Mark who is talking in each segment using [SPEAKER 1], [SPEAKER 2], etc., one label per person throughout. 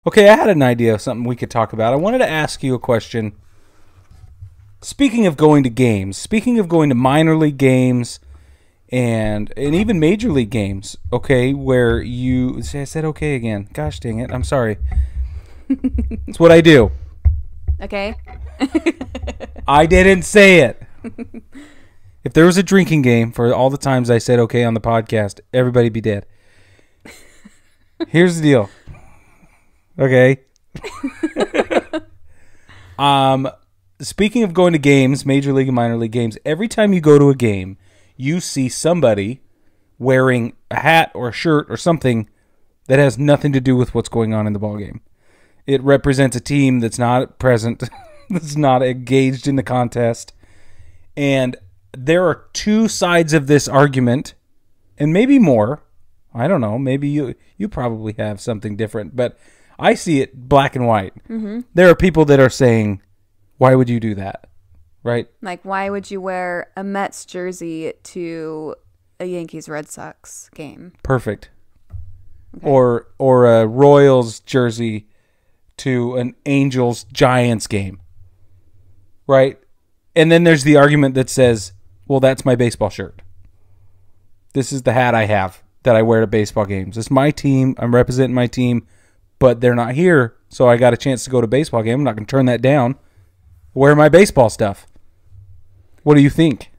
[SPEAKER 1] Okay, I had an idea of something we could talk about. I wanted to ask you a question. Speaking of going to games, speaking of going to minor league games and even major league games, okay, where you... I said okay again. Gosh dang it. I'm sorry. It's what I do.
[SPEAKER 2] Okay.
[SPEAKER 1] I didn't say it. If there was a drinking game for all the times I said okay on the podcast, everybody'd be dead. Here's the deal. Okay. Speaking of going to games, major league and minor league games, every time you go to a game, you see somebody wearing a hat or a shirt or something that has nothing to do with what's going on in the ballgame. It represents a team that's not present, that's not engaged in the contest. And there are two sides of this argument, and maybe more. I don't know. Maybe you probably have something different, but I see it black and white. Mm-hmm. There are people that are saying, why would you do that? Right?
[SPEAKER 2] Like, why would you wear a Mets jersey to a Yankees Red Sox game?
[SPEAKER 1] Perfect. Okay. Or a Royals jersey to an Angels Giants game. Right? And then there's the argument that says, well, that's my baseball shirt. This is the hat I have that I wear to baseball games. It's my team. I'm representing my team, but they're not here, so I got a chance to go to a baseball game. I'm not going to turn that down. Wear my baseball stuff. What do you think?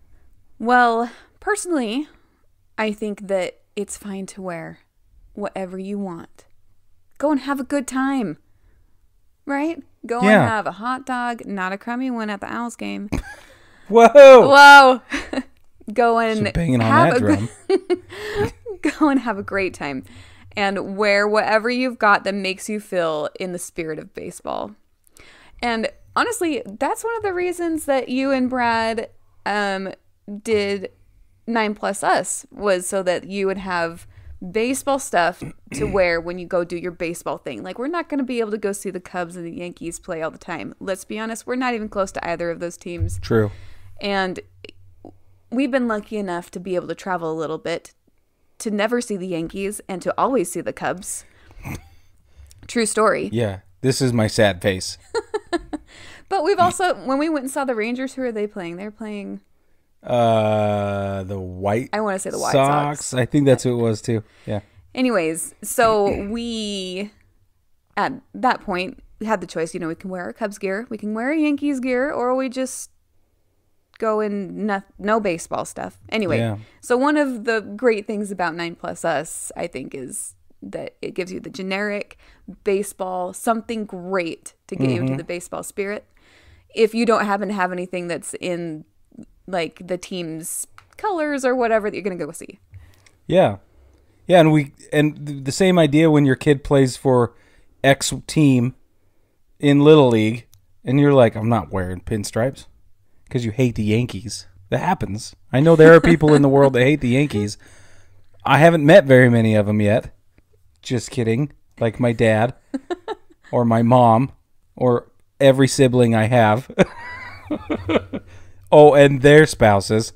[SPEAKER 2] Well, personally, I think that it's fine to wear whatever you want. Go and have a good time. Right? Go and have a hot dog, not a crummy one at the Owls game.
[SPEAKER 1] Whoa!
[SPEAKER 2] Whoa! Go and
[SPEAKER 1] banging on that drum.
[SPEAKER 2] Go and have a great time. And wear whatever you've got that makes you feel in the spirit of baseball. And honestly, that's one of the reasons that you and Brad did 9+ Us, was so that you would have baseball stuff to wear when you go do your baseball thing. Like, we're not going to be able to go see the Cubs and the Yankees play all the time. Let's be honest, we're not even close to either of those teams.
[SPEAKER 1] True.
[SPEAKER 2] And we've been lucky enough to be able to travel a little bit, to never see the Yankees and to always see the Cubs. True story.
[SPEAKER 1] Yeah, this is my sad face.
[SPEAKER 2] But we've also, when we went and saw the Rangers, who are they playing? They're playing
[SPEAKER 1] the White
[SPEAKER 2] I want to say the White
[SPEAKER 1] Sox. I think that's who it was too. Yeah.
[SPEAKER 2] Anyways, so we, at that point, had the choice, we can wear our Cubs gear, we can wear our Yankees gear, or we just go in no baseball stuff. Anyway, So one of the great things about 9+ Us, I think, is that it gives you the generic baseball, something great to get you into the baseball spirit. If you don't happen to have anything that's in, like, the team's colors or whatever that you're going to go see.
[SPEAKER 1] Yeah. Yeah, and the same idea when your kid plays for X team in Little League, and you're like, I'm not wearing pinstripes because you hate the Yankees. That happens. I know there are people in the world that hate the Yankees. I haven't met very many of them yet. Just kidding. Like my dad or my mom or every sibling I have. Oh, and their spouses.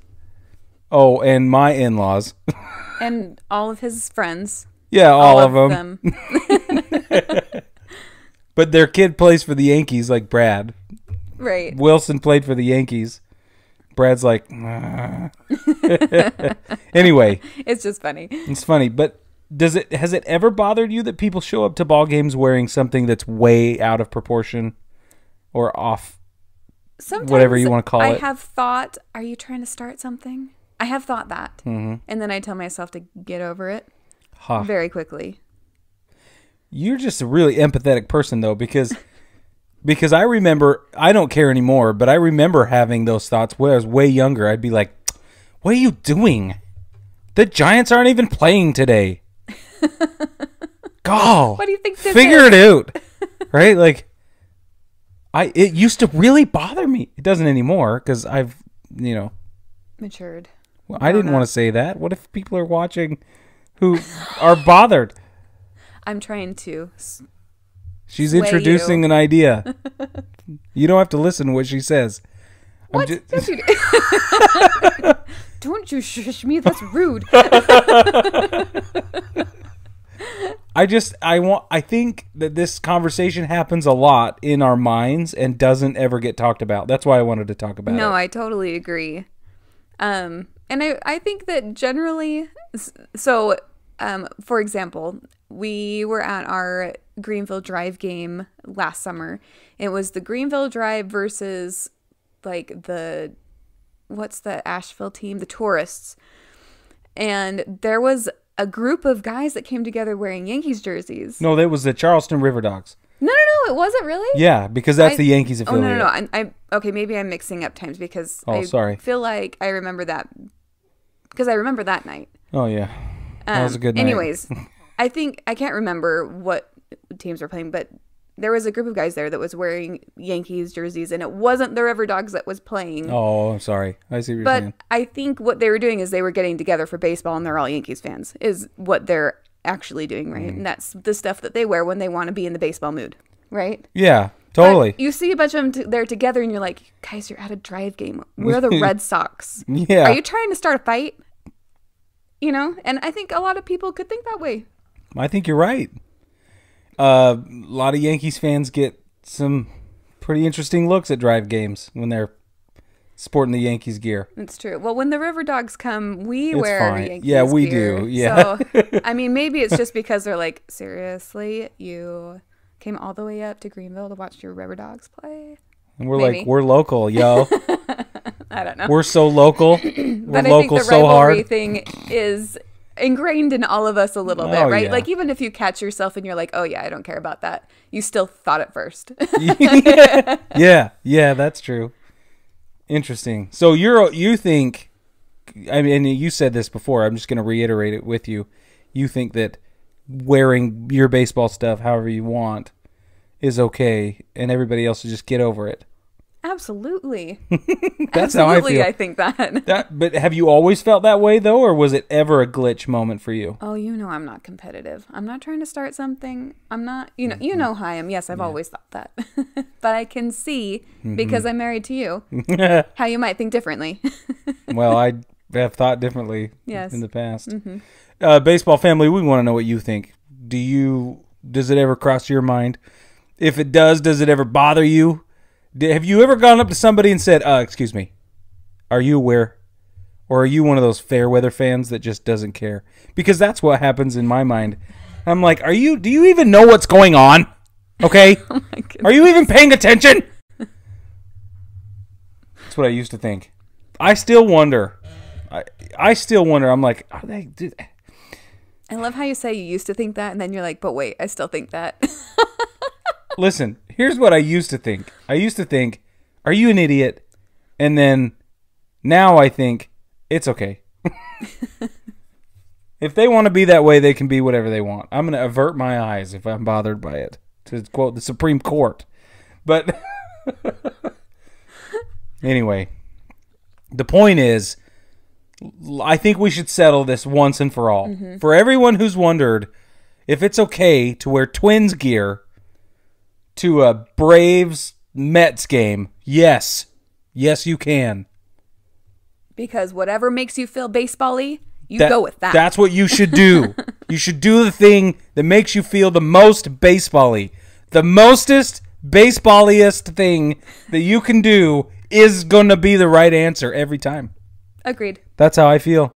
[SPEAKER 1] Oh, and my in-laws.
[SPEAKER 2] And all of his friends.
[SPEAKER 1] Yeah, all of them. But their kid plays for the Yankees, like Brad.
[SPEAKER 2] Right.
[SPEAKER 1] Wilson played for the Yankees. Brad's like, Anyway.
[SPEAKER 2] It's just funny.
[SPEAKER 1] It's funny, but has it ever bothered you that people show up to ball games wearing something that's way out of proportion or off?
[SPEAKER 2] Sometimes,
[SPEAKER 1] whatever you want to call it.
[SPEAKER 2] I have thought, are you trying to start something? I have thought that. Mm-hmm. And then I tell myself to get over it very quickly.
[SPEAKER 1] You're just a really empathetic person, though, because I remember, I don't care anymore, but I remember having those thoughts when I was way younger. I'd be like, what are you doing? The Giants aren't even playing today. Go.
[SPEAKER 2] What do you think?
[SPEAKER 1] Figure it out. Right? Like, it used to really bother me. It doesn't anymore because I've,
[SPEAKER 2] matured.
[SPEAKER 1] Well, I didn't want to say that. What if people are watching who are bothered?
[SPEAKER 2] I'm trying to.
[SPEAKER 1] She's introducing an idea. You don't have to listen to what she says.
[SPEAKER 2] What? Don't you Don't you shush me. That's rude.
[SPEAKER 1] I think that this conversation happens a lot in our minds and doesn't ever get talked about. That's why I wanted to talk about it.
[SPEAKER 2] No, I totally agree. And I think that generally, so, for example, we were at our Greenville Drive game last summer. It was the Greenville Drive versus like what's the Asheville team? The Tourists. And there was a group of guys that came together wearing Yankees jerseys.
[SPEAKER 1] No, that was the Charleston River Dogs.
[SPEAKER 2] No, it wasn't really.
[SPEAKER 1] Yeah, because that's the Yankees affiliate.
[SPEAKER 2] Oh, no. I okay, maybe I'm mixing up times because
[SPEAKER 1] sorry.
[SPEAKER 2] Feel like I remember that because I remember that night.
[SPEAKER 1] Oh yeah, that was a good night.
[SPEAKER 2] Anyways, I think I can't remember what teams were playing, but there was a group of guys there that was wearing Yankees jerseys, and it wasn't the River Dogs that was playing.
[SPEAKER 1] Oh, I'm sorry. I see what you're saying.
[SPEAKER 2] But I think what they were doing is they were getting together for baseball, and they're all Yankees fans, is what they're actually doing, right? And that's the stuff that they wear when they want to be in the baseball mood, right?
[SPEAKER 1] Yeah, totally.
[SPEAKER 2] But you see a bunch of them there together, and you're like, guys, you're at a Drive game. We're the Red Sox.
[SPEAKER 1] Yeah.
[SPEAKER 2] Are you trying to start a fight? You know? And I think a lot of people could think that way.
[SPEAKER 1] I think you're right. A lot of Yankees fans get some pretty interesting looks at Drive games when they're sporting the Yankees gear.
[SPEAKER 2] It's true. Well, when the River Dogs come, we
[SPEAKER 1] It's
[SPEAKER 2] wear
[SPEAKER 1] fine.
[SPEAKER 2] Yankees
[SPEAKER 1] Yeah, we
[SPEAKER 2] gear.
[SPEAKER 1] do. Yeah.
[SPEAKER 2] So, I mean, maybe it's just because they're like, seriously, you came all the way up to Greenville to watch your River Dogs play?
[SPEAKER 1] And we're
[SPEAKER 2] Maybe.
[SPEAKER 1] like, we're local, yo.
[SPEAKER 2] I don't know.
[SPEAKER 1] We're so local. We're
[SPEAKER 2] But I
[SPEAKER 1] local
[SPEAKER 2] think the
[SPEAKER 1] so
[SPEAKER 2] rivalry
[SPEAKER 1] hard.
[SPEAKER 2] thing is ingrained in all of us a little bit,
[SPEAKER 1] Oh,
[SPEAKER 2] right?
[SPEAKER 1] yeah.
[SPEAKER 2] Like, even if you catch yourself and you're like, oh, yeah, I don't care about that, you still thought it first.
[SPEAKER 1] Yeah, that's true. Interesting. So you think, I mean, you said this before, I'm just going to reiterate it with you. You think that wearing your baseball stuff however you want is okay, and everybody else should just get over it.
[SPEAKER 2] Absolutely.
[SPEAKER 1] That's
[SPEAKER 2] Absolutely,
[SPEAKER 1] how I feel.
[SPEAKER 2] I think that.
[SPEAKER 1] But have you always felt that way, though, or was it ever a glitch moment for you?
[SPEAKER 2] Oh, you know I'm not competitive. I'm not trying to start something. I'm not, you know how I am. Yes, I've always thought that. But I can see, because I'm married to you, how you might think differently.
[SPEAKER 1] Well, I have thought differently
[SPEAKER 2] Yes.
[SPEAKER 1] in the past. Baseball family, we want to know what you think. Does it ever cross your mind? If it does it ever bother you? Have you ever gone up to somebody and said, excuse me, are you aware? Or are you one of those fair weather fans that just doesn't care? Because that's what happens in my mind. I'm like, do you even know what's going on? Okay?
[SPEAKER 2] Oh my goodness.
[SPEAKER 1] Are you even paying attention? That's what I used to think. I still wonder. I still wonder. I'm like, are they...
[SPEAKER 2] I love how you say you used to think that, and then you're like, but wait, I still think that.
[SPEAKER 1] Listen, here's what I used to think. I used to think, are you an idiot? And then now I think, it's okay. If they want to be that way, they can be whatever they want. I'm going to avert my eyes if I'm bothered by it, to quote the Supreme Court. But anyway, the point is, I think we should settle this once and for all. For everyone who's wondered if it's okay to wear Twins gear to a Braves-Mets game, yes. Yes, you can.
[SPEAKER 2] Because whatever makes you feel baseball-y, go with that.
[SPEAKER 1] That's what you should do. You should do the thing that makes you feel the most baseball-y. The mostest baseball-iest thing that you can do is going to be the right answer every time.
[SPEAKER 2] Agreed.
[SPEAKER 1] That's how I feel.